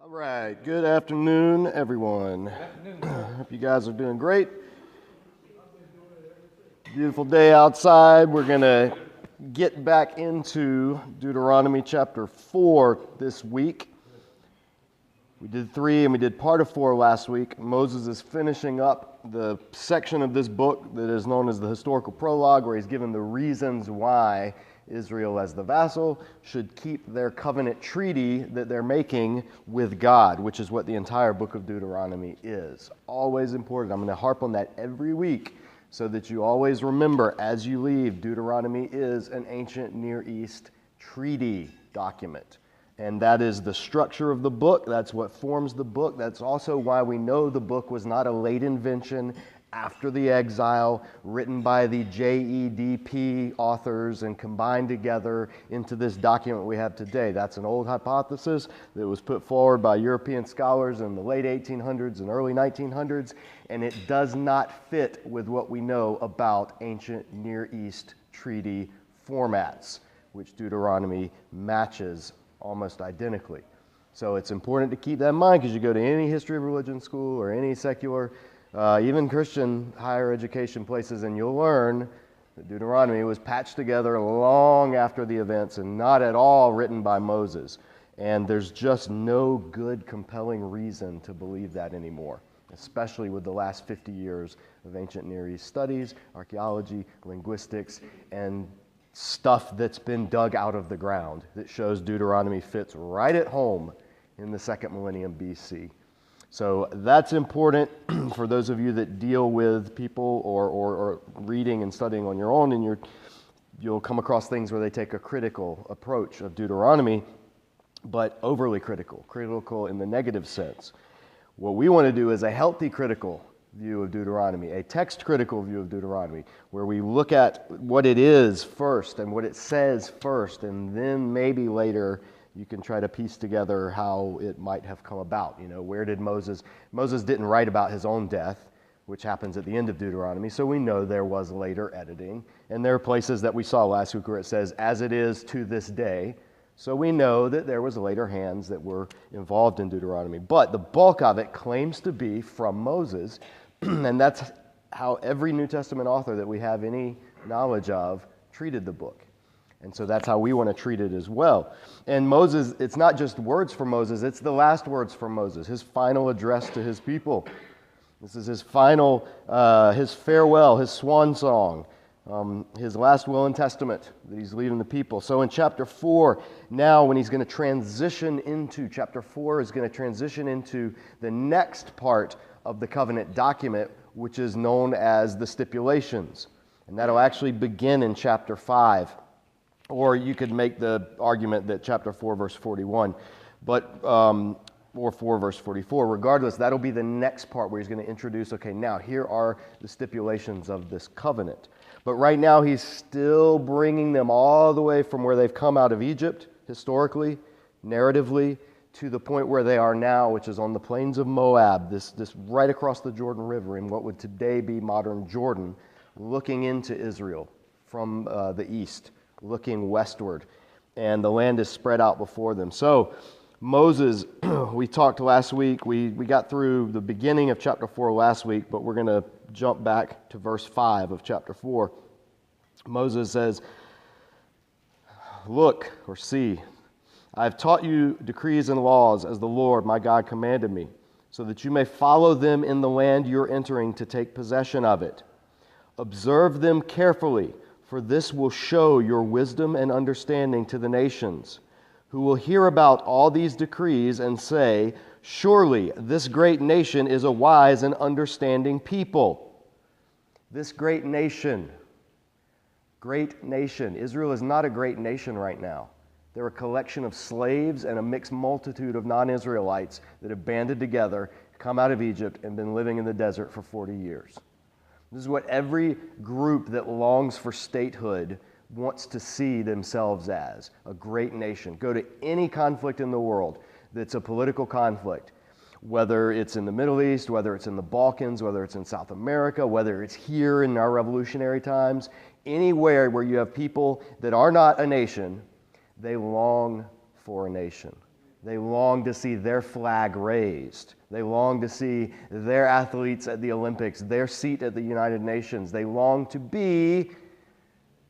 All right, good afternoon, everyone. Hope you guys are doing great. Beautiful day outside. We're going to get back into Deuteronomy chapter 4 this week. We did 3 and we did part of 4 last week. Moses is finishing up the section of this book that is known as the historical prologue, where he's given the reasons why Israel, as the vassal, should keep their covenant treaty that they're making with God, which is what the entire book of Deuteronomy is. Always important. I'm going to harp on that every week so that you always remember as you leave, Deuteronomy is an ancient Near East treaty document. And that is the structure of the book. That's what forms the book. That's also why we know the book was not a late invention after the exile, written by the JEDP authors and combined together into this document we have today. That's an old hypothesis that was put forward by European scholars in the late 1800s and early 1900s, and it does not fit with what we know about ancient Near East treaty formats, which Deuteronomy matches almost identically. So it's important to keep that in mind, because you go to any history of religion school or any secular even Christian higher education places, and you'll learn that Deuteronomy was patched together long after the events and not at all written by Moses. And there's just no good, compelling reason to believe that anymore, especially with the last 50 years of ancient Near East studies, archaeology, linguistics, and stuff that's been dug out of the ground that shows Deuteronomy fits right at home in the 2nd millennium BC. So that's important for those of you that deal with people or reading and studying on your own, and you'll come across things where they take a critical approach of Deuteronomy, but overly critical in the negative sense. What we want to do is a healthy critical view of Deuteronomy, a text critical view of Deuteronomy, where we look at what it is first and what it says first, and then maybe later you can try to piece together how it might have come about. You know, where did Moses didn't write about his own death, which happens at the end of Deuteronomy, so we know there was later editing. And there are places that we saw last week where it says, as it is to this day. So we know that there was later hands that were involved in Deuteronomy. But the bulk of it claims to be from Moses, and that's how every New Testament author that we have any knowledge of treated the book. And so that's how we want to treat it as well. And Moses, it's not just words from Moses, it's the last words from Moses, his final address to his people. This is his final, his farewell, his swan song, his last will and testament that he's leaving the people. So in chapter 4, now when he's going to transition into, chapter 4 is going to transition into the next part of the covenant document, which is known as the stipulations. And that'll actually begin in chapter 5. Or you could make the argument that chapter 4, verse 41, or 4, verse 44. Regardless, that'll be the next part where he's going to introduce, okay, now here are the stipulations of this covenant. But right now he's still bringing them all the way from where they've come out of Egypt, historically, narratively, to the point where they are now, which is on the plains of Moab, this right across the Jordan River in what would today be modern Jordan, looking into Israel from the east, looking westward, and the land is spread out before them. So Moses, we talked last week, we got through the beginning of chapter 4 last week, but we're going to jump back to verse 5 of chapter 4. Moses says, "Look," or see, "I have taught you decrees and laws as the Lord my God commanded me, so that you may follow them in the land you're entering to take possession of it. Observe them carefully, for this will show your wisdom and understanding to the nations, who will hear about all these decrees and say, 'Surely this great nation is a wise and understanding people.'" This great nation. Israel is not a great nation right now. They're a collection of slaves and a mixed multitude of non-Israelites that have banded together, come out of Egypt, and been living in the desert for 40 years. This is what every group that longs for statehood wants to see themselves as, a great nation. Go to any conflict in the world that's a political conflict, whether it's in the Middle East, whether it's in the Balkans, whether it's in South America, whether it's here in our revolutionary times, anywhere where you have people that are not a nation, they long for a nation. They long to see their flag raised. They long to see their athletes at the Olympics, their seat at the United Nations. They long to be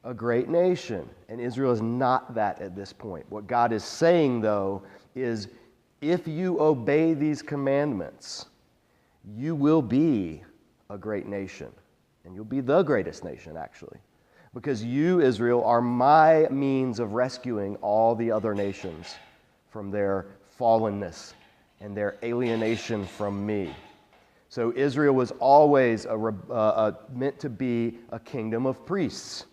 a great nation. And Israel is not that at this point. What God is saying, though, is if you obey these commandments, you will be a great nation. And you'll be the greatest nation, actually. Because you, Israel, are my means of rescuing all the other nations from their fallenness and their alienation from me. So Israel was always meant to be a kingdom of priests,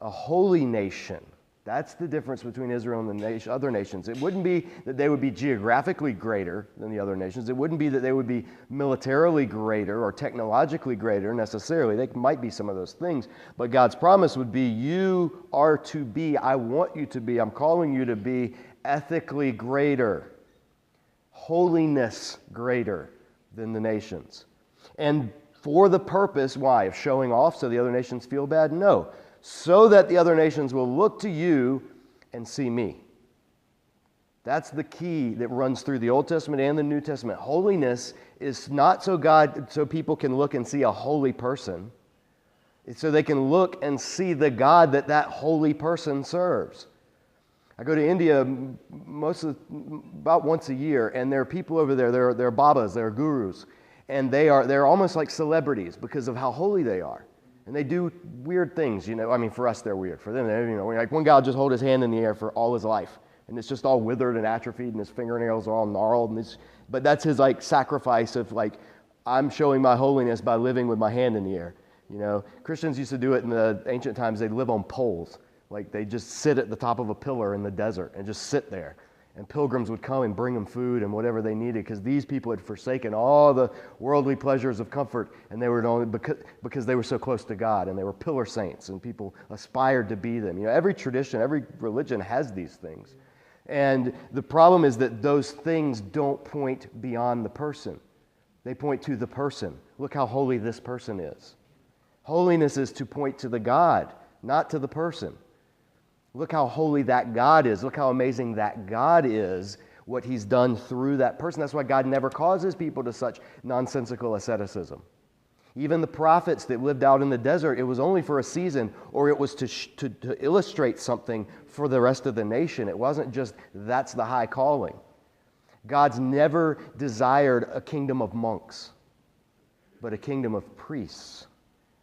a holy nation. That's the difference between Israel and the other nations. It wouldn't be that they would be geographically greater than the other nations. It wouldn't be that they would be militarily greater or technologically greater necessarily. They might be some of those things. But God's promise would be, you are to be, I want you to be, I'm calling you to be ethically greater, holiness greater than the nations. And for the purpose, why? Of showing off so the other nations feel bad? No. So that the other nations will look to you and see me. That's the key that runs through the Old Testament and the New Testament. Holiness is not so people can look and see a holy person. It's so they can look and see the God that holy person serves. I go to India about once a year, and there are people over there, they're babas, they're gurus, and they're almost like celebrities because of how holy they are. And they do weird things, I mean, for us, they're weird. For them, like one guy will just hold his hand in the air for all his life. And it's just all withered and atrophied, and his fingernails are all gnarled. But that's his, sacrifice of, I'm showing my holiness by living with my hand in the air. Christians used to do it in the ancient times. They'd live on poles. They just sit at the top of a pillar in the desert and just sit there. And pilgrims would come and bring them food and whatever they needed, because these people had forsaken all the worldly pleasures of comfort, and they were only because they were so close to God, and they were pillar saints, and people aspired to be them. Every tradition, every religion has these things. And the problem is that those things don't point beyond the person. They point to the person. Look how holy this person is. Holiness is to point to the God, not to the person. Look how holy that God is. Look how amazing that God is, what he's done through that person. That's why God never causes people to such nonsensical asceticism. Even the prophets that lived out in the desert, it was only for a season, or it was to illustrate something for the rest of the nation. It wasn't just, that's the high calling. God's never desired a kingdom of monks, but a kingdom of priests.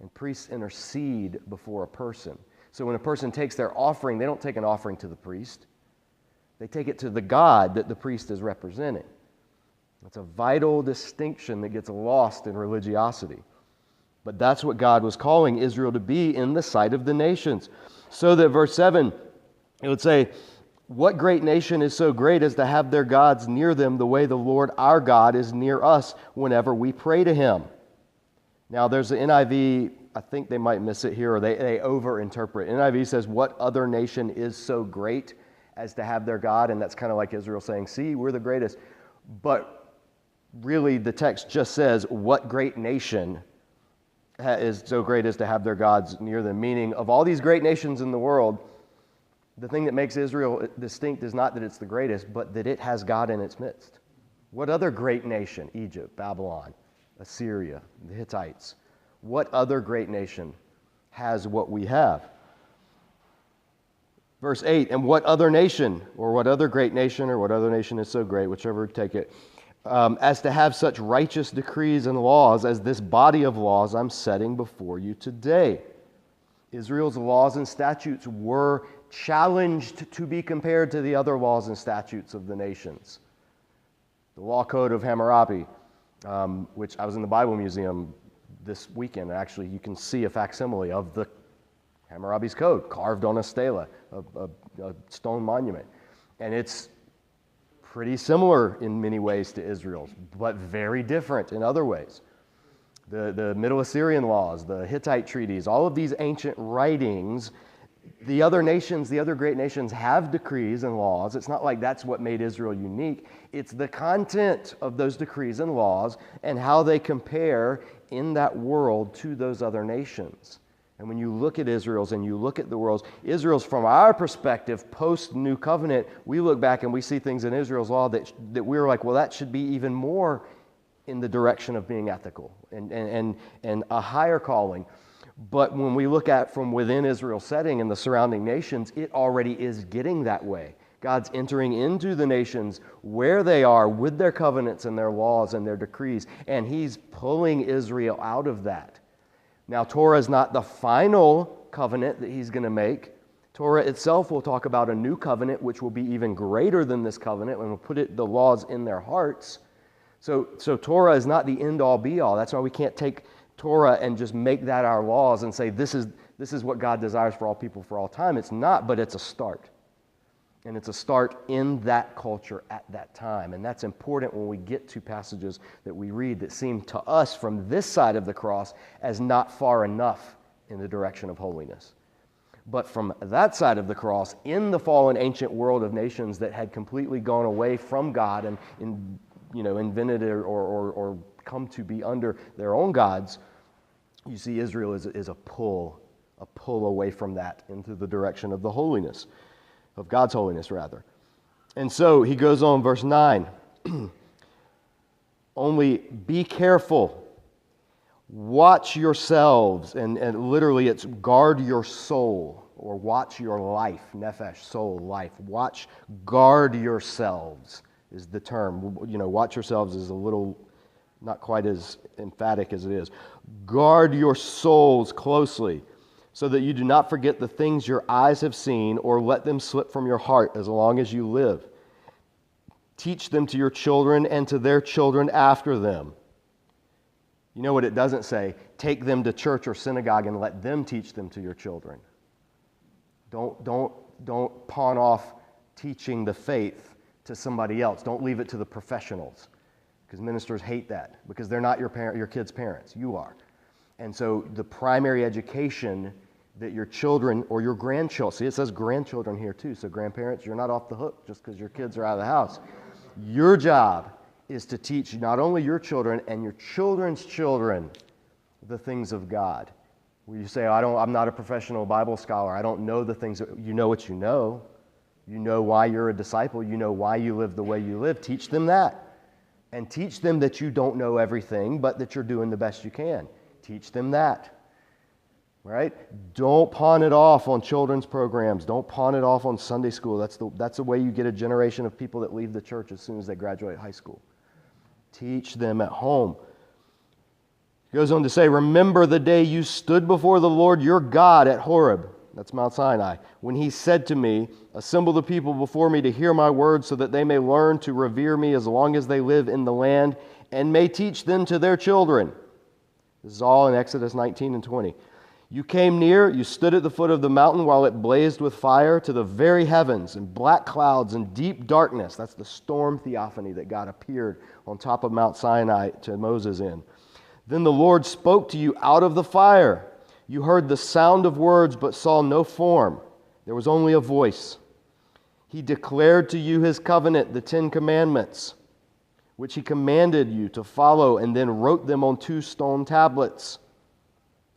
And priests intercede before a person. So when a person takes their offering, they don't take an offering to the priest. They take it to the God that the priest is representing. That's a vital distinction that gets lost in religiosity. But that's what God was calling Israel to be in the sight of the nations. So that verse 7, it would say, what great nation is so great as to have their gods near them the way the Lord our God is near us whenever we pray to him? Now there's the NIV, I think they might miss it here, or they over-interpret. NIV says, what other nation is so great as to have their God? And that's kind of like Israel saying, see, we're the greatest. But really the text just says, what great nation is so great as to have their gods near them? Meaning, of all these great nations in the world, the thing that makes Israel distinct is not that it's the greatest, but that it has God in its midst. What other great nation? Egypt, Babylon, Assyria, the Hittites. What other great nation has what we have? Verse 8, and what other nation, or what other great nation, or what other nation is so great, whichever take it, as to have such righteous decrees and laws as this body of laws I'm setting before you today. Israel's laws and statutes were challenged to be compared to the other laws and statutes of the nations. The law code of Hammurabi, which I was in the Bible Museum this weekend. Actually, you can see a facsimile of the Hammurabi's code carved on a stela, a stone monument. And it's pretty similar in many ways to Israel's, but very different in other ways. The Middle Assyrian laws, the Hittite treaties, all of these ancient writings, the other nations, the other great nations have decrees and laws. It's not like that's what made Israel unique. It's the content of those decrees and laws and how they compare in that world to those other nations. And when you look at Israel's and you look at the world's, Israel's from our perspective, post-New Covenant, we look back and we see things in Israel's law that we're like, well, that should be even more in the direction of being ethical and a higher calling. But when we look at from within Israel's setting and the surrounding nations, it already is getting that way. God's entering into the nations where they are with their covenants and their laws and their decrees, and He's pulling Israel out of that. Now, Torah is not the final covenant that He's going to make. Torah itself will talk about a new covenant, which will be even greater than this covenant, and will put the laws in their hearts. So Torah is not the end-all, be-all. That's why we can't take Torah and just make that our laws and say this is what God desires for all people for all time. It's not, but it's a start. And it's a start in that culture at that time. And that's important when we get to passages that we read that seem to us from this side of the cross as not far enough in the direction of holiness. But from that side of the cross, in the fallen ancient world of nations that had completely gone away from God and invented or come to be under their own gods, you see Israel is a pull away from that into the direction of the holiness. Of God's holiness, rather. And so he goes on, verse 9. Only be careful. Watch yourselves. And literally it's guard your soul. Or watch your life. Nefesh, soul, life. Guard yourselves is the term. Watch yourselves is a little, not quite as emphatic as it is. Guard your souls closely, so that you do not forget the things your eyes have seen or let them slip from your heart as long as you live. Teach them to your children and to their children after them. You know what it doesn't say? Take them to church or synagogue and let them teach them to your children. Don't pawn off teaching the faith to somebody else. Don't leave it to the professionals, because ministers hate that, because they're not your kids' parents. You are. And so the primary education that your children or your grandchildren, see, it says grandchildren here too, so grandparents, you're not off the hook just because your kids are out of the house. Your job is to teach not only your children and your children's children the things of God. Where you say, I'm not a professional Bible scholar, I don't know the things. You know what you know. You know why you're a disciple. You know why you live the way you live. Teach them that. And teach them that you don't know everything, but that you're doing the best you can. Teach them that, right? Don't pawn it off on children's programs. Don't pawn it off on Sunday school. That's the way you get a generation of people that leave the church as soon as they graduate high school. Teach them at home. He goes on to say, remember the day you stood before the Lord your God at Horeb, that's Mount Sinai, when He said to me, assemble the people before me to hear my words so that they may learn to revere me as long as they live in the land and may teach them to their children. This is all in Exodus 19 and 20. You came near, you stood at the foot of the mountain while it blazed with fire to the very heavens, and black clouds and deep darkness. That's the storm theophany that God appeared on top of Mount Sinai to Moses in. Then the Lord spoke to you out of the fire. You heard the sound of words but saw no form. There was only a voice. He declared to you His covenant, the 10 Commandments, which He commanded you to follow, and then wrote them on 2 stone tablets.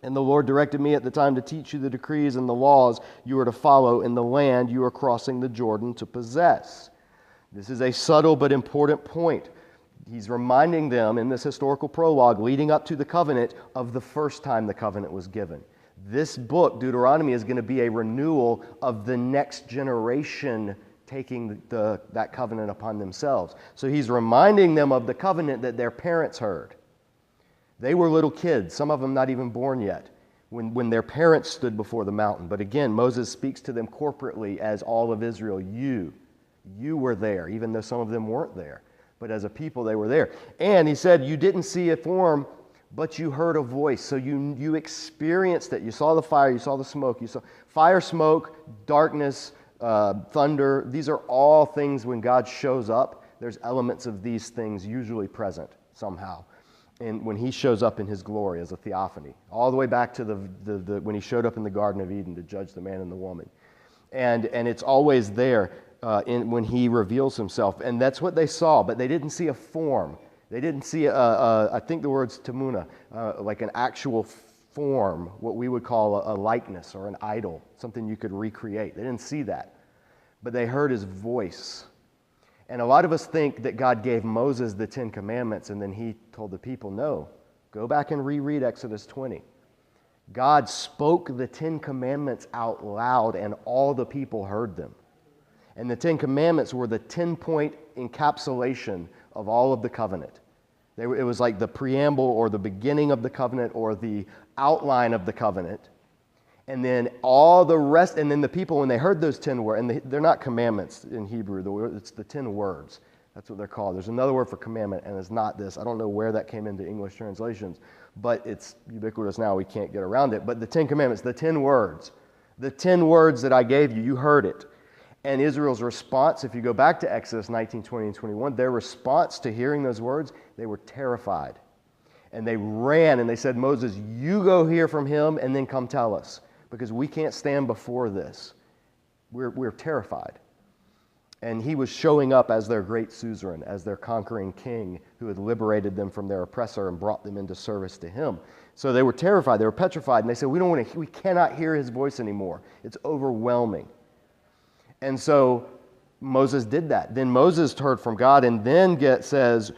And the Lord directed me at the time to teach you the decrees and the laws you are to follow in the land you are crossing the Jordan to possess. This is a subtle but important point. He's reminding them in this historical prologue leading up to the covenant of the first time the covenant was given. This book, Deuteronomy, is going to be a renewal of the next generation taking that covenant upon themselves. So he's reminding them of the covenant that their parents heard. They were little kids, some of them not even born yet, when their parents stood before the mountain. But again, Moses speaks to them corporately as all of Israel. You were there, even though some of them weren't there. But as a people, they were there. And he said, you didn't see a form, but you heard a voice. So you experienced it. You saw the fire, you saw the smoke. You saw fire, smoke, darkness, thunder. These are all things when God shows up. There's elements of these things usually present somehow. And when He shows up in His glory as a theophany, all the way back to the when He showed up in the Garden of Eden to judge the man and the woman. And it's always there when He reveals Himself. And that's what they saw, but they didn't see a form. They didn't see, I think the word's tamuna, like an actual form, what we would call a likeness or an idol, something you could recreate. They didn't see that, but they heard his voice. And a lot of us think that God gave Moses the 10 Commandments and then he told the people, no, go back and reread Exodus 20. God spoke the 10 Commandments out loud and all the people heard them. And the 10 Commandments were the 10-point encapsulation of all of the covenant. It was like the preamble or the beginning of the covenant or the outline of the covenant. And then all the rest, and then the people, when they heard those 10 words, and they're not commandments in Hebrew, it's the 10 words. That's what they're called. There's another word for commandment, and it's not this. I don't know where that came into English translations, but it's ubiquitous now. We can't get around it. But the 10 Commandments, the 10 words that I gave you, you heard it. And Israel's response, if you go back to Exodus 19, 20, and 21, their response to hearing those words, they were terrified. And they ran and they said, Moses, you go hear from him and then come tell us, because we can't stand before this. We're terrified. And he was showing up as their great suzerain, as their conquering king who had liberated them from their oppressor and brought them into service to him. So they were terrified, they were petrified, and they said, we cannot hear his voice anymore. It's overwhelming. And so Moses did that. Then Moses heard from God and then says,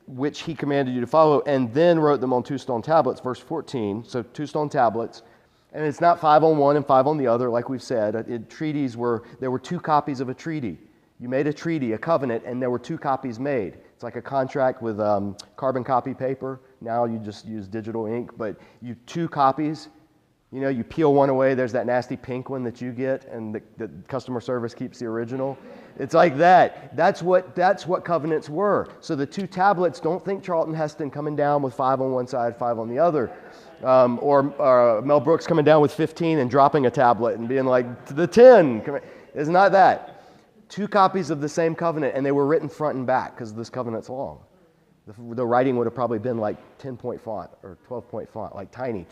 which he commanded you to follow, and then wrote them on 2 stone tablets, verse 14. So 2 stone tablets. And it's not 5 on one and 5 on the other, like we've said. There were 2 copies of a treaty. You made a treaty, a covenant, and there were 2 copies made. It's like a contract with carbon copy paper. Now you just use digital ink, but 2 copies. You know, you peel one away, there's that nasty pink one that you get, and the customer service keeps the original. It's like that. That's what covenants were. So the 2 tablets, don't think Charlton Heston coming down with 5 on one side, 5 on the other. Or Mel Brooks coming down with 15 and dropping a tablet and being like, the 10. It's not that. 2 copies of the same covenant, and they were written front and back because this covenant's long. The writing would have probably been like 10-point font or 12-point font, like tiny.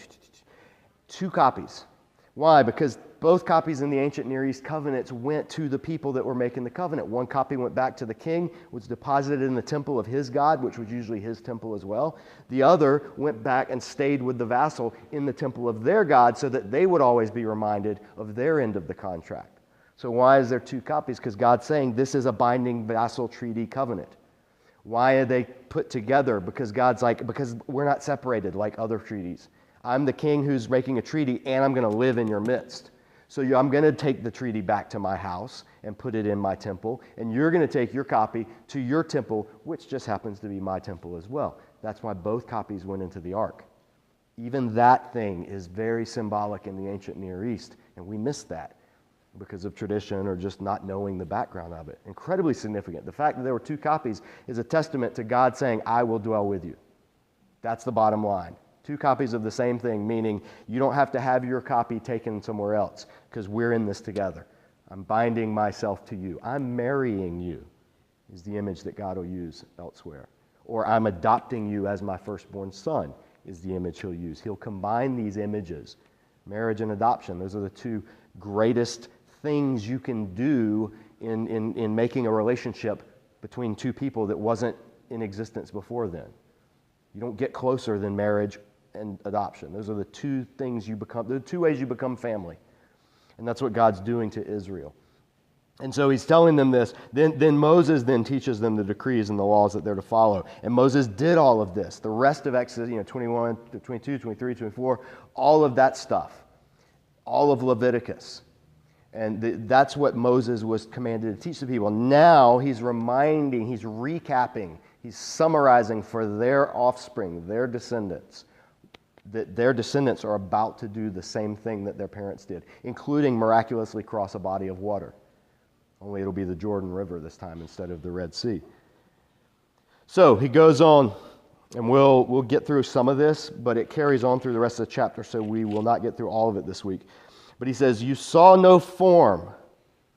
2 copies. Why? Because both copies in the ancient Near East covenants went to the people that were making the covenant. One copy went back to the king, was deposited in the temple of his God, which was usually his temple as well. The other went back and stayed with the vassal in the temple of their God so that they would always be reminded of their end of the contract. So why is there 2 copies? Because God's saying this is a binding vassal treaty covenant. Why are they put together? Because God's like, because we're not separated like other treaties. I'm the king who's making a treaty, and I'm going to live in your midst. So I'm going to take the treaty back to my house and put it in my temple, and you're going to take your copy to your temple, which just happens to be my temple as well. That's why both copies went into the ark. Even that thing is very symbolic in the ancient Near East, and we miss that because of tradition or just not knowing the background of it. Incredibly significant. The fact that there were 2 copies is a testament to God saying, I will dwell with you. That's the bottom line. 2 copies of the same thing, meaning you don't have to have your copy taken somewhere else because we're in this together. I'm binding myself to you. I'm marrying you is the image that God will use elsewhere. Or I'm adopting you as my firstborn son is the image he'll use. He'll combine these images, marriage and adoption. Those are the 2 greatest things you can do in making a relationship between 2 people that wasn't in existence before then. You don't get closer than marriage and adoption. Those are the 2 things the 2 ways you become family. And that's what God's doing to Israel. And so he's telling them this. Then Moses then teaches them the decrees and the laws that they're to follow. And Moses did all of this. The rest of Exodus, 21, 22, 23, 24, all of that stuff. All of Leviticus. And that's what Moses was commanded to teach the people. Now he's reminding, he's recapping, he's summarizing for their offspring, their descendants, that their descendants are about to do the same thing that their parents did, including miraculously cross a body of water. Only it'll be the Jordan River this time instead of the Red Sea. So he goes on, and we'll get through some of this, but it carries on through the rest of the chapter, so we will not get through all of it this week. But he says, you saw no form,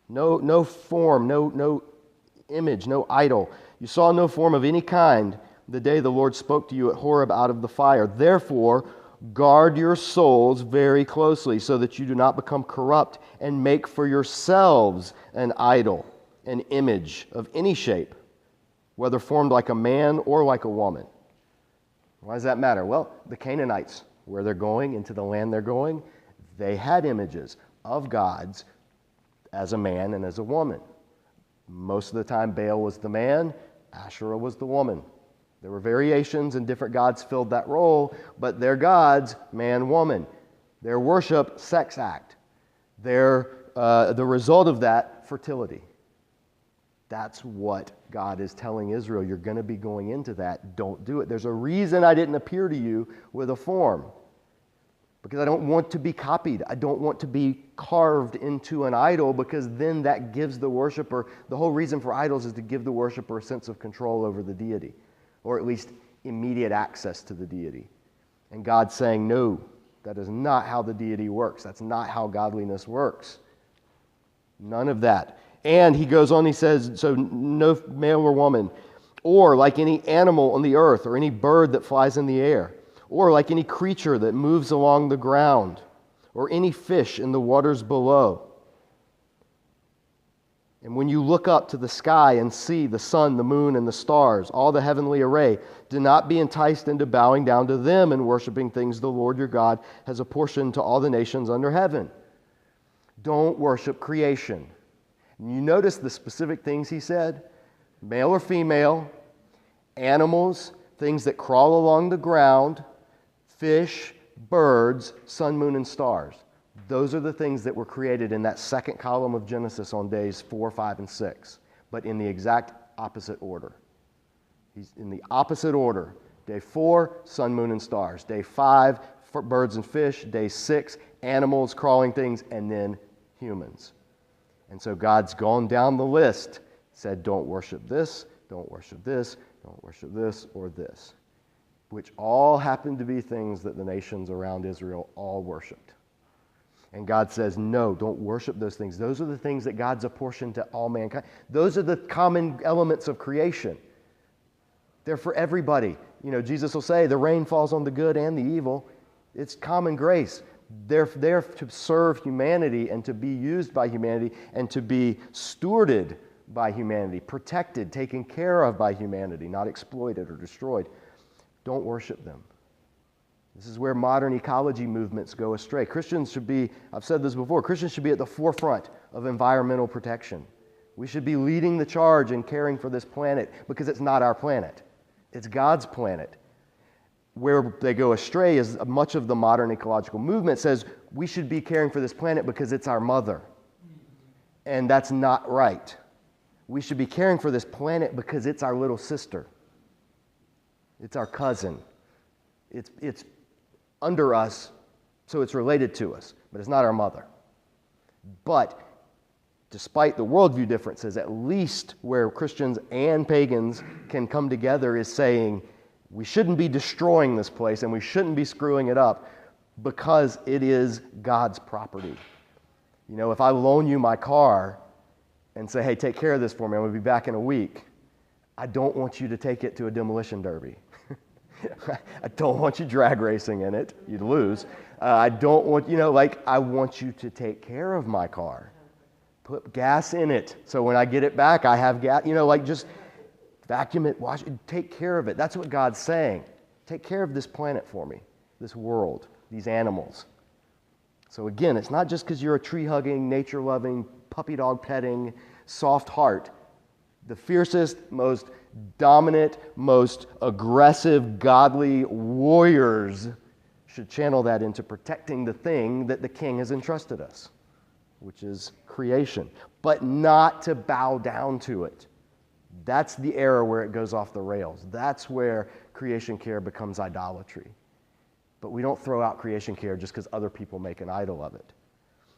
no image, no idol. You saw no form of any kind the day the Lord spoke to you at Horeb out of the fire. Therefore, guard your souls very closely so that you do not become corrupt and make for yourselves an idol, an image of any shape, whether formed like a man or like a woman. Why does that matter? Well, the Canaanites, where they're going, into the land they're going, they had images of gods as a man and as a woman. Most of the time, Baal was the man, Asherah was the woman. There were variations, and different gods filled that role, but their gods, man, woman. Their worship, sex act. The result of that, fertility. That's what God is telling Israel. You're going to be going into that. Don't do it. There's a reason I didn't appear to you with a form. Because I don't want to be copied. I don't want to be carved into an idol, because then that gives the worshiper, the whole reason for idols is to give the worshiper a sense of control over the deity, or at least immediate access to the deity. And God's saying, no, that is not how the deity works. That's not how godliness works. None of that. And he goes on, he says, so no male or woman, or like any animal on the earth, or any bird that flies in the air, or like any creature that moves along the ground, or any fish in the waters below. And when you look up to the sky and see the sun, the moon, and the stars, all the heavenly array, do not be enticed into bowing down to them and worshiping things the Lord your God has apportioned to all the nations under heaven. Don't worship creation. And you notice the specific things he said? Male or female, animals, things that crawl along the ground, fish, birds, sun, moon, and stars. Those are the things that were created in that second column of Genesis on days 4, 5, and 6, but in the exact opposite order. He's in the opposite order. Day 4, sun, moon, and stars. Day 5, birds and fish. Day 6, animals, crawling things, and then humans. And so God's gone down the list, said, don't worship this, don't worship this, don't worship this, or this, which all happened to be things that the nations around Israel all worshipped. And God says, no, don't worship those things. Those are the things that God's apportioned to all mankind. Those are the common elements of creation. They're for everybody. You know, Jesus will say, the rain falls on the good and the evil. It's common grace. They're there to serve humanity and to be used by humanity and to be stewarded by humanity, protected, taken care of by humanity, not exploited or destroyed. Don't worship them. This is where modern ecology movements go astray. Christians should be, I've said this before, Christians should be at the forefront of environmental protection. We should be leading the charge in caring for this planet, because it's not our planet. It's God's planet. Where they go astray is much of the modern ecological movement says we should be caring for this planet because it's our mother. And that's not right. We should be caring for this planet because it's our little sister. It's our cousin. It's under us, so it's related to us, but it's not our mother. But despite the worldview differences, at least where Christians and pagans can come together is saying we shouldn't be destroying this place and we shouldn't be screwing it up because it is God's property. You know, if I loan you my car and say, hey, take care of this for me, I'm going to be back in a week, I don't want you to take it to a demolition derby. I don't want you drag racing in it. You'd lose. I don't want, I want you to take care of my car. Put gas in it. So when I get it back, I have gas, just vacuum it, wash it, take care of it. That's what God's saying. Take care of this planet for me, this world, these animals. So again, it's not just because you're a tree-hugging, nature-loving, puppy-dog-petting, soft heart. The fiercest, most dominant, most aggressive, godly warriors should channel that into protecting the thing that the King has entrusted us, which is creation, but not to bow down to it. That's the era where it goes off the rails. That's where creation care becomes idolatry. But we don't throw out creation care just because other people make an idol of it.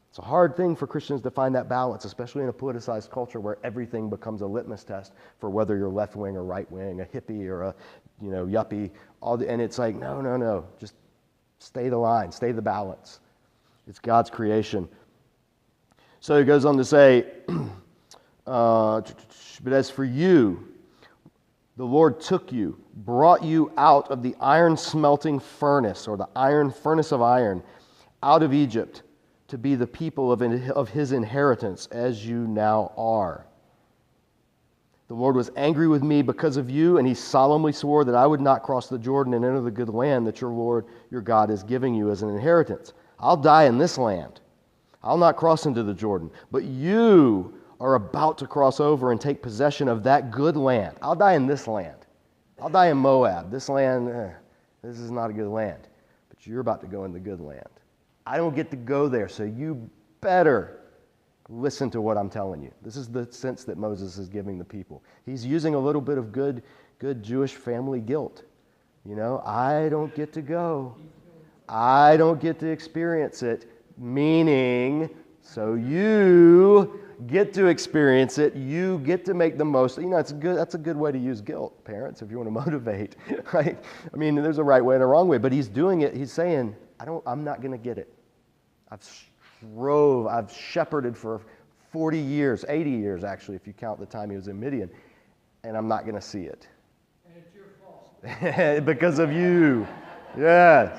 It's a hard thing for Christians to find that balance, especially in a politicized culture where everything becomes a litmus test for whether you're left-wing or right-wing, a hippie or a yuppie. And it's like, no. Just stay the line, stay the balance. It's God's creation. So he goes on to say, but as for you, the Lord took you, brought you out of the iron smelting furnace, or the iron furnace of iron, out of Egypt, to be the people of his inheritance, as you now are. The Lord was angry with me because of you, and he solemnly swore that I would not cross the Jordan and enter the good land that your Lord, your God, is giving you as an inheritance. I'll die in this land. I'll not cross into the Jordan. But you are about to cross over and take possession of that good land. I'll die in this land. I'll die in Moab. This land, this is not a good land. But you're about to go in the good land. I don't get to go there, so you better listen to what I'm telling you. This is the sense that Moses is giving the people. He's using a little bit of good Jewish family guilt. You know, I don't get to go. I don't get to experience it, meaning, so you get to experience it. You get to make the most. You know, that's a good way to use guilt, parents, if you want to motivate, right? I mean, there's a right way and a wrong way, but he's doing it. He's saying, I'm not going to get it. I've shepherded for 40 years, 80 years actually, if you count the time he was in Midian, and I'm not going to see it. And it's your fault. Because of you. Yes.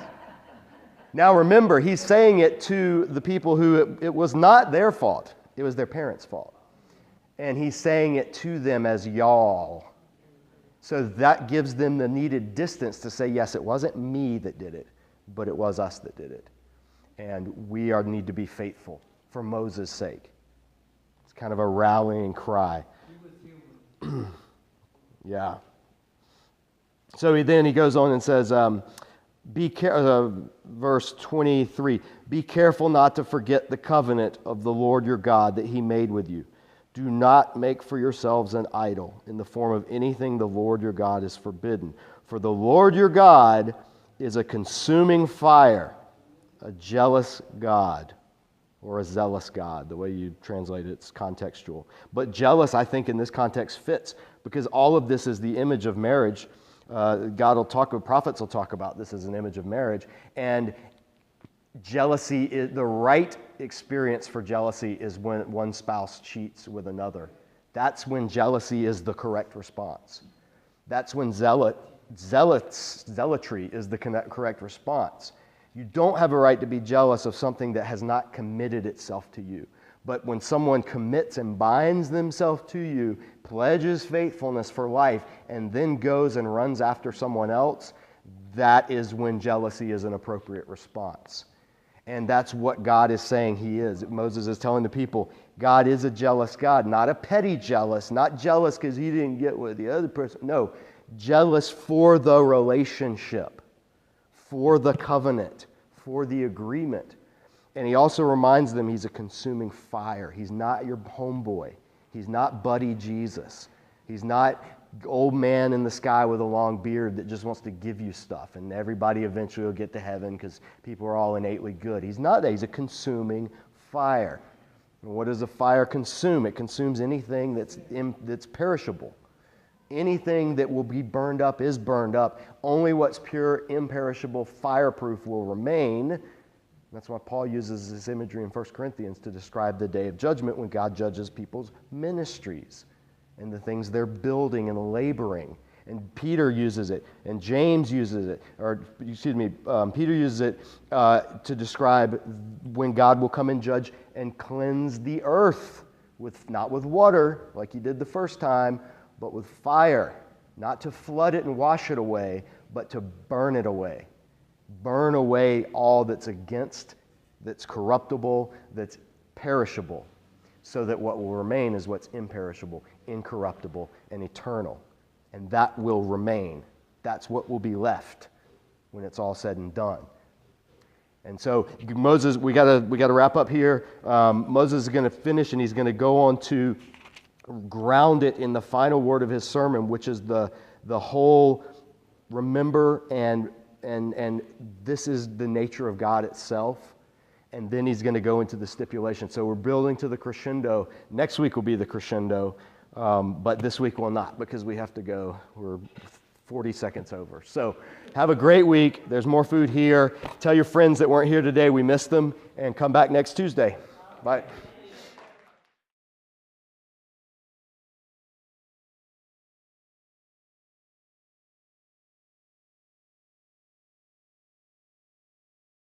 Now remember, he's saying it to the people who it was not their fault. It was their parents' fault. And he's saying it to them as y'all. So that gives them the needed distance to say, yes, it wasn't me that did it, but it was us that did it. And we need to be faithful for Moses' sake. It's kind of a rallying cry. Yeah. So he goes on and says, verse 23, be careful not to forget the covenant of the Lord your God that he made with you. Do not make for yourselves an idol in the form of anything the Lord your God is forbidden. For the Lord your God is a consuming fire, a jealous God, or a zealous God. The way you translate it's contextual. But jealous, I think, in this context fits, because all of this is the image of marriage. Prophets will talk about this as an image of marriage. And jealousy, the right experience for jealousy is when one spouse cheats with another. That's when jealousy is the correct response. That's when zealotry is the correct response. You don't have a right to be jealous of something that has not committed itself to you. But when someone commits and binds themselves to you, pledges faithfulness for life, and then goes and runs after someone else, that is when jealousy is an appropriate response. And that's what God is saying he is. Moses is telling the people, God is a jealous God, not a petty jealous, not jealous because he didn't get what the other person, no, jealous for the relationship, for the covenant, for the agreement. And he also reminds them he's a consuming fire. He's not your homeboy. He's not buddy Jesus. He's not old man in the sky with a long beard that just wants to give you stuff and everybody eventually will get to heaven because people are all innately good. He's not that. He's a consuming fire. And what does a fire consume? It consumes anything that's perishable. Anything that will be burned up is burned up. Only what's pure, imperishable, fireproof will remain. That's why Paul uses this imagery in 1 Corinthians to describe the day of judgment when God judges people's ministries and the things they're building and laboring. And Peter uses it, and James uses it, Peter uses it to describe when God will come and judge and cleanse the earth, not with water like he did the first time, but with fire, not to flood it and wash it away, but to burn it away. Burn away all that's corruptible, that's perishable, so that what will remain is what's imperishable, incorruptible, and eternal. And that will remain. That's what will be left when it's all said and done. And so Moses, we gotta wrap up here. Moses is going to finish, and he's going to go on to ground it in the final word of his sermon, which is the whole remember and this is the nature of God itself. And then he's going to go into the stipulation. So we're building to the crescendo. Next week will be the crescendo, but this week will not because we have to go. We're 40 seconds over. So have a great week. There's more food here. Tell your friends that weren't here today we missed them, and come back next Tuesday. Bye.